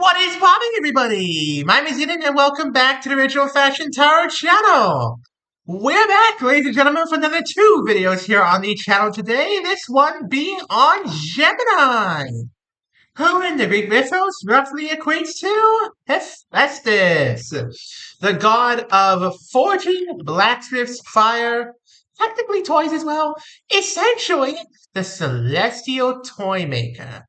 What is popping, everybody? My name is Eden, and welcome back to the Original Fashion Tarot channel. We're back, ladies and gentlemen, for another two videos here on the channel today. This one being on Gemini, who in the Greek mythos roughly equates to Hephaestus, the god of forging, blacksmiths, fire, technically toys as well. Essentially, the celestial toy maker.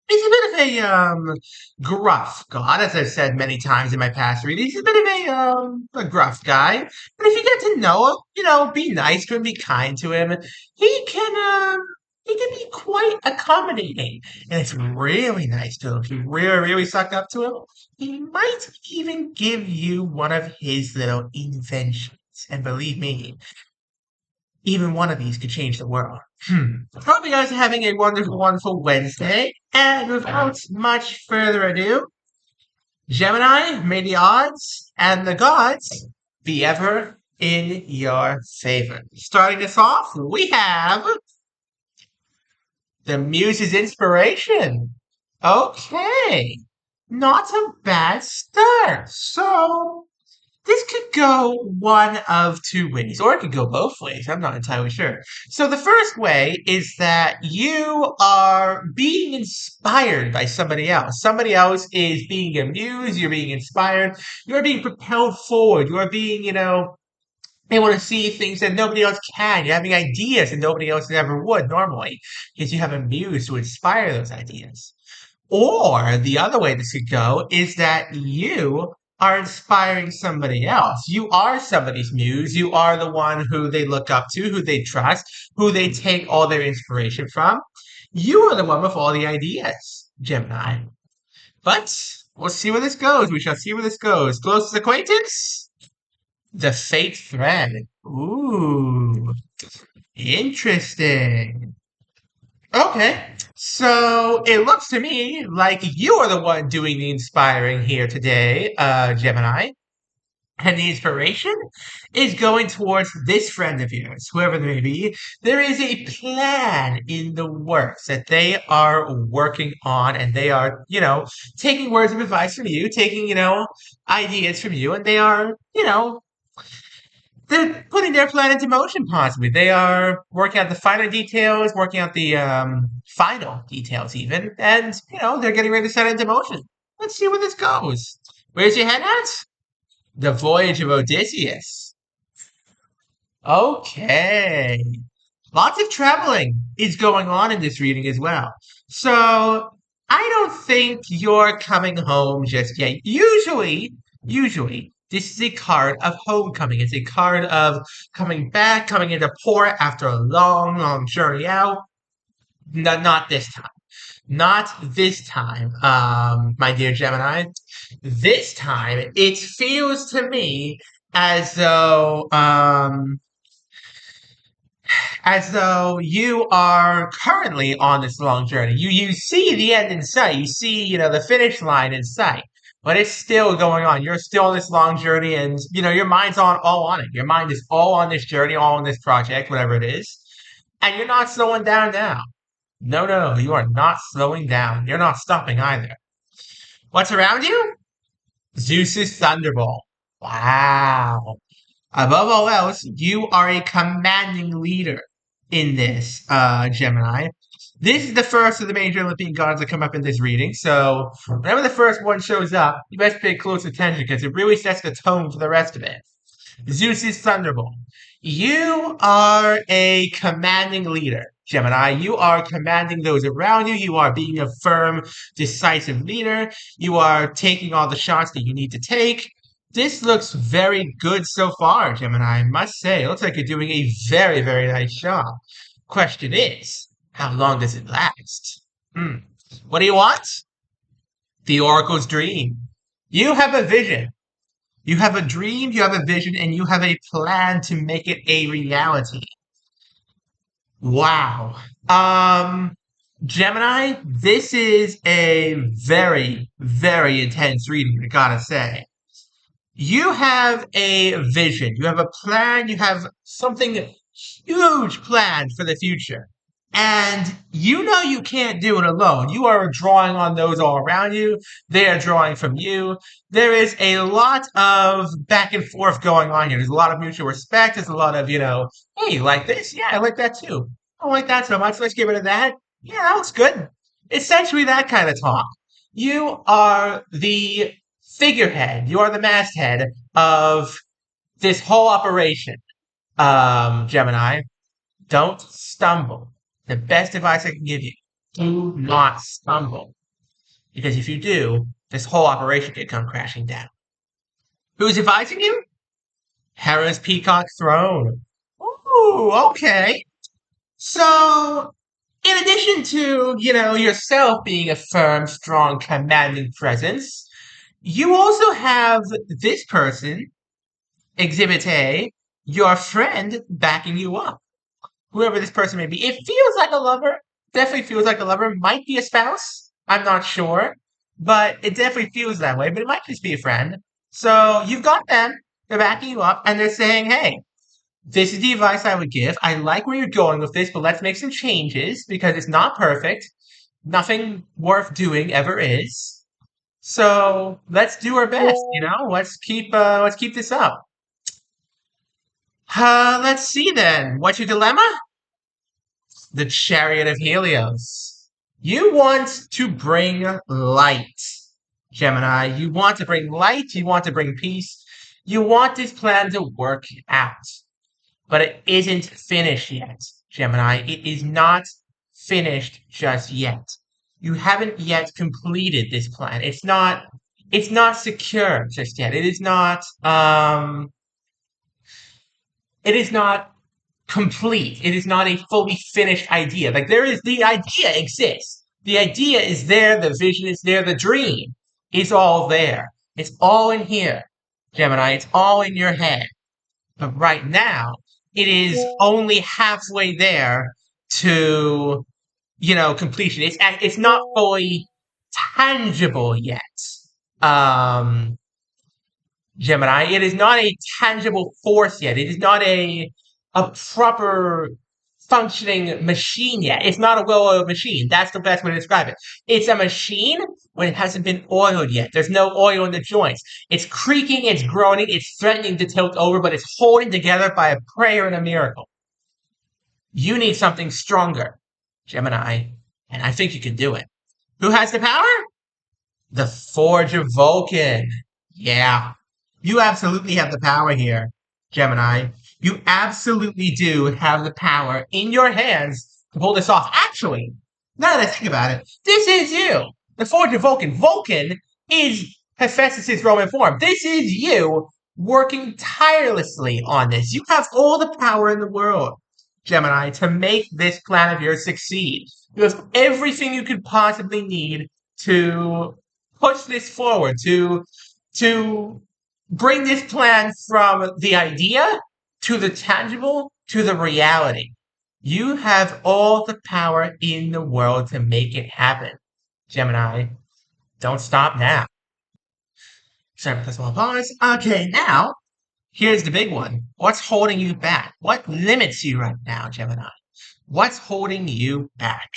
He's a bit of a gruff god, as I've said many times in my past readings. He's a bit of a gruff guy. But if you get to know him, be nice to him, be kind to him, he can be quite accommodating. And it's really nice to him. If you really, really suck up to him, he might even give you one of his little inventions. And believe me, even one of these could change the world. Hope you guys are having a wonderful, wonderful Wednesday. And without much further ado, Gemini, may the odds and the gods be ever in your favor. Starting this off, we have the Muse's inspiration. Okay, not a bad start. So, this could go one of two ways, or it could go both ways. I'm not entirely sure. So the first way is that you are being inspired by somebody else. Somebody else is being amused, you're being inspired, you're being propelled forward, you're being, able to see things that nobody else can. You're having ideas that nobody else ever would normally, because you have a muse to inspire those ideas. Or the other way this could go is that you are inspiring somebody else. You are somebody's muse. You are the one who they look up to, who they trust, who they take all their inspiration from. You are the one with all the ideas, Gemini. But we'll see where this goes. We shall see where this goes. Closest acquaintance? The fate thread. Ooh, interesting. Okay, so it looks to me like you are the one doing the inspiring here today, Gemini. And the inspiration is going towards this friend of yours, whoever they may be. There is a plan in the works that they are working on, and they are, taking words of advice from you, taking, ideas from you, and they are, they're putting their plan into motion, possibly. They are working out the finer details, working out the final details, even. And, they're getting ready to set it into motion. Let's see where this goes. Where's your head at? The Voyage of Odysseus. Okay. Lots of traveling is going on in this reading as well. So, I don't think you're coming home just yet. Usually, this is a card of homecoming. It's a card of coming back, coming into port after a long, long journey out. No, not this time. Not this time, my dear Gemini. This time, it feels to me as though, you are currently on this long journey. You see the end in sight. You see, the finish line in sight. But it's still going on. You're still on this long journey, and your mind's all on it. Your mind is all on this journey, all on this project, whatever it is. And you're not slowing down now. No, you are not slowing down. You're not stopping either. What's around you? Zeus's Thunderbolt. Wow. Above all else, you are a commanding leader in this, Gemini. This is the first of the major Olympian gods that come up in this reading, so whenever the first one shows up, you best pay close attention because it really sets the tone for the rest of it. Zeus's Thunderbolt. You are a commanding leader, Gemini. You are commanding those around you. You are being a firm, decisive leader. You are taking all the shots that you need to take. This looks very good so far, Gemini, I must say. It looks like you're doing a very, very nice job. Question is, how long does it last? What do you want? The Oracle's dream. You have a vision. You have a dream, you have a vision, and you have a plan to make it a reality. Wow. Gemini, this is a very, very intense reading, I gotta say. You have a vision, you have a plan, you have something huge planned for the future. And you know you can't do it alone. You are drawing on those all around you. They are drawing from you. There is a lot of back and forth going on here. There's a lot of mutual respect. There's a lot of, hey, you like this? Yeah, I like that too. I don't like that so much. Let's get rid of that. Yeah, that looks good. Essentially that kind of talk. You are the figurehead. You are the masthead of this whole operation, Gemini. Don't stumble. The best advice I can give you, do not stumble. Because if you do, this whole operation could come crashing down. Who's advising you? Hera's Peacock Throne. Ooh, okay. So, in addition to, yourself being a firm, strong, commanding presence, you also have this person, Exhibit A, your friend, backing you up. Whoever this person may be. It feels like a lover. Definitely feels like a lover. Might be a spouse. I'm not sure. But it definitely feels that way. But it might just be a friend. So you've got them. They're backing you up. And they're saying, hey, this is the advice I would give. I like where you're going with this, but let's make some changes because it's not perfect. Nothing worth doing ever is. So let's do our best, Let's keep this up. Let's see then. What's your dilemma? The Chariot of Helios. You want to bring light, Gemini. You want to bring light. You want to bring peace. You want this plan to work out. But it isn't finished yet, Gemini. It is not finished just yet. You haven't yet completed this plan. It's not secure just yet. It is not complete. It is not a fully finished idea. Like the idea exists. The idea is there. The vision is there. The dream is all there. It's all in here, Gemini. It's all in your head. But right now, it is only halfway there to, completion. It's not fully tangible yet. Gemini, it is not a tangible force yet. It is not a proper functioning machine yet. It's not a well-oiled machine. That's the best way to describe it. It's a machine when it hasn't been oiled yet. There's no oil in the joints. It's creaking, it's groaning, it's threatening to tilt over, but it's holding together by a prayer and a miracle. You need something stronger, Gemini, and I think you can do it. Who has the power? The Forge of Vulcan. Yeah. You absolutely have the power here, Gemini. You absolutely do have the power in your hands to pull this off. Actually, now that I think about it, this is you. The Forge of Vulcan. Vulcan is Hephaestus' Roman form. This is you working tirelessly on this. You have all the power in the world, Gemini, to make this plan of yours succeed. You have everything you could possibly need to push this forward, to bring this plan from the idea to the tangible to the reality. You have all the power in the world to make it happen, Gemini. Don't stop now. Sorry, press one pause. Okay, now, here's the big one. What's holding you back? What limits you right now, Gemini? What's holding you back?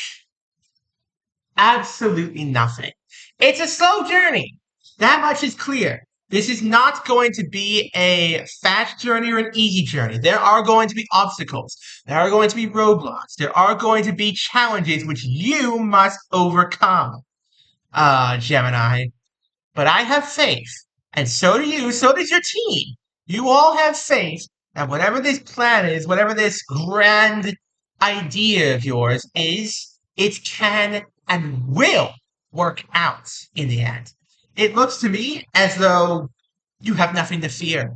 Absolutely nothing. It's a slow journey. That much is clear. This is not going to be a fast journey or an easy journey. There are going to be obstacles. There are going to be roadblocks. There are going to be challenges which you must overcome, Gemini. But I have faith, and so do you, so does your team. You all have faith that whatever this plan is, whatever this grand idea of yours is, it can and will work out in the end. It looks to me as though you have nothing to fear,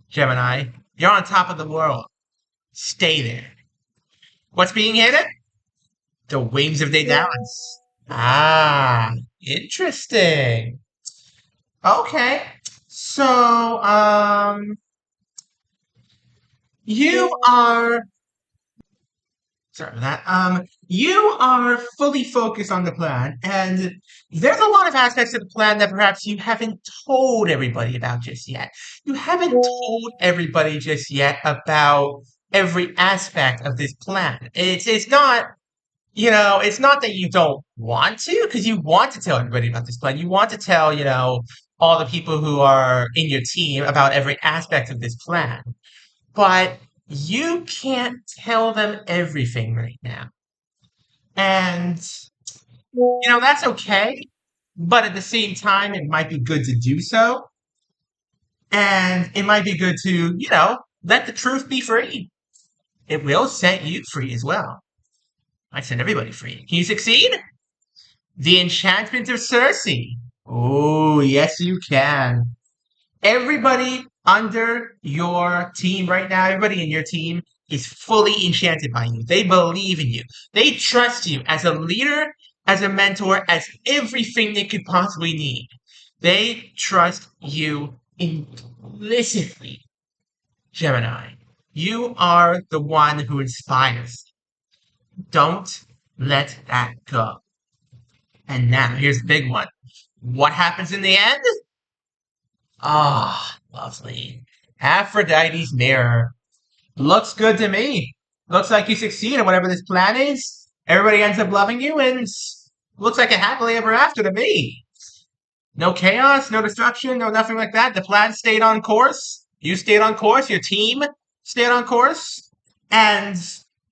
Gemini. You're on top of the world. Stay there. What's being hidden? The wings of Daedalus. Ah, interesting. Okay. So, you are sorry for that. You are fully focused on the plan, and there's a lot of aspects of the plan that perhaps you haven't told everybody about just yet. You haven't told everybody just yet about every aspect of this plan. It's not it's not that you don't want to, because you want to tell everybody about this plan. You want to tell, all the people who are in your team about every aspect of this plan. But you can't tell them everything right now. And, that's okay. But at the same time, it might be good to do so. And it might be good to, let the truth be free. It will set you free as well. I set everybody free. Can you succeed? The enchantment of Circe. Oh, yes, you can. Everybody under your team right now, everybody in your team is fully enchanted by you. They believe in you. They trust you as a leader, as a mentor, as everything they could possibly need. They trust you implicitly, Gemini. You are the one who inspires. Don't let that go. And now, here's the big one. What happens in the end? Ah, lovely. Aphrodite's mirror. Looks good to me. Looks like you succeed in whatever this plan is. Everybody ends up loving you, and looks like a happily ever after to me. No chaos, no destruction, no nothing like that. The plan stayed on course. You stayed on course. Your team stayed on course. And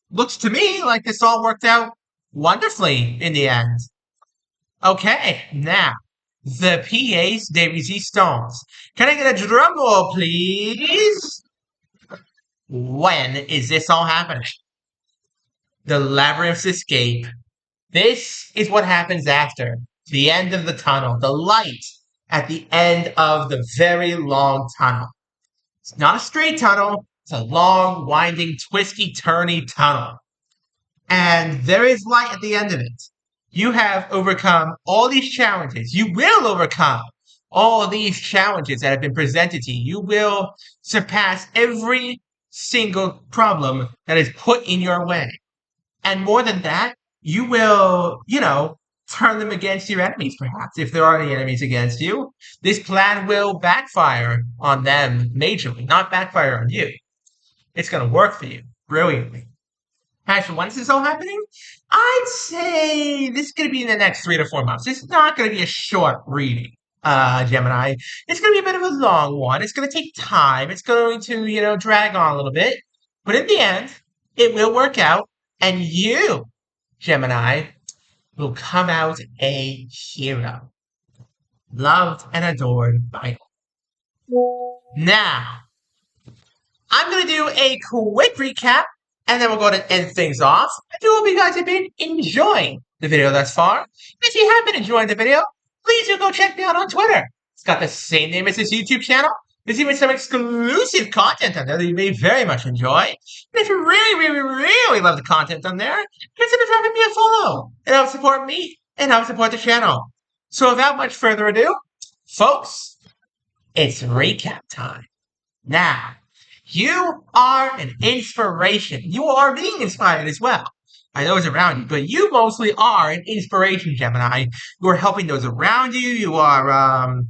looks to me like this all worked out wonderfully in the end. Okay, now, the PA's de resistance. Can I get a drum roll, please? When is this all happening? The Labyrinth's escape. This is what happens after the end of the tunnel, the light at the end of the very long tunnel. It's not a straight tunnel, it's a long, winding, twisty, turny tunnel. And there is light at the end of it. You have overcome all these challenges. You will overcome all these challenges that have been presented to you. You will surpass every single problem that is put in your way. And more than that, you will, turn them against your enemies, perhaps, if there are any enemies against you. This plan will backfire on them majorly, not backfire on you. It's going to work for you brilliantly. Actually, when is this all happening? I'd say this is going to be in the next 3 to 4 months. It's not going to be a short reading, Gemini. It's going to be a bit of a long one. It's going to take time. It's going to, drag on a little bit. But in the end, it will work out. And you, Gemini, will come out a hero. Loved and adored by all. Now, I'm going to do a quick recap, and then we'll go to end things off. I do hope you guys have been enjoying the video thus far. If you have been enjoying the video, please do go check me out on Twitter. It's got the same name as this YouTube channel. There's even some exclusive content on there that you may very much enjoy. And if you really, really, really love the content on there, consider dropping me a follow. It helps support me and helps support the channel. So without much further ado, folks, it's recap time. Now, you are an inspiration. You are being inspired as well by those around you, but you mostly are an inspiration, Gemini. You are helping those around you. You're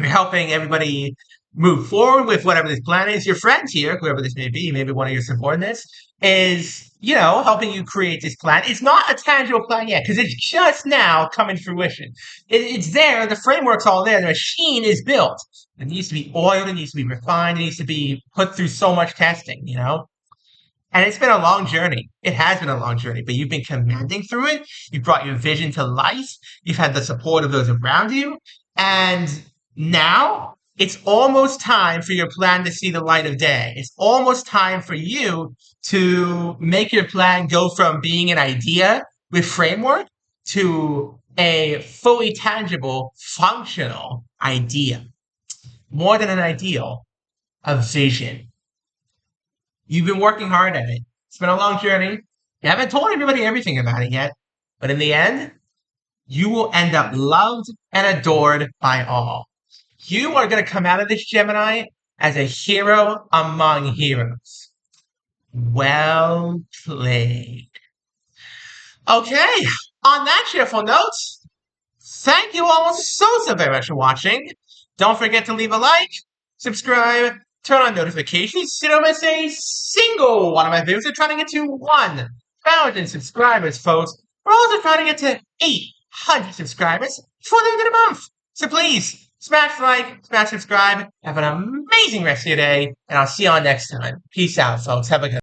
helping everybody move forward with whatever this plan is. Your friend here, whoever this may be, maybe one of your subordinates, is, helping you create this plan. It's not a tangible plan yet, because it's just now coming to fruition. It's there, the framework's all there, the machine is built. It needs to be oiled, it needs to be refined, it needs to be put through so much testing, And it's been a long journey. It has been a long journey, but you've been commanding through it. You've brought your vision to life. You've had the support of those around you. And now it's almost time for your plan to see the light of day. It's almost time for you to make your plan go from being an idea with framework to a fully tangible, functional idea. More than an ideal, a vision. You've been working hard at it. It's been a long journey. You haven't told everybody everything about it yet. But in the end, you will end up loved and adored by all. You are going to come out of this, Gemini, as a hero among heroes. Well played. Okay, on that cheerful note, thank you all so very much for watching. Don't forget to leave a like, subscribe, turn on notifications so you don't miss a single one of my videos. I'm trying to get to 1 1,000 subscribers, folks. We're also trying to get to 800 subscribers before the end of the month. So please, smash like, smash subscribe. Have an amazing rest of your day, and I'll see you all next time. Peace out, folks. Have a good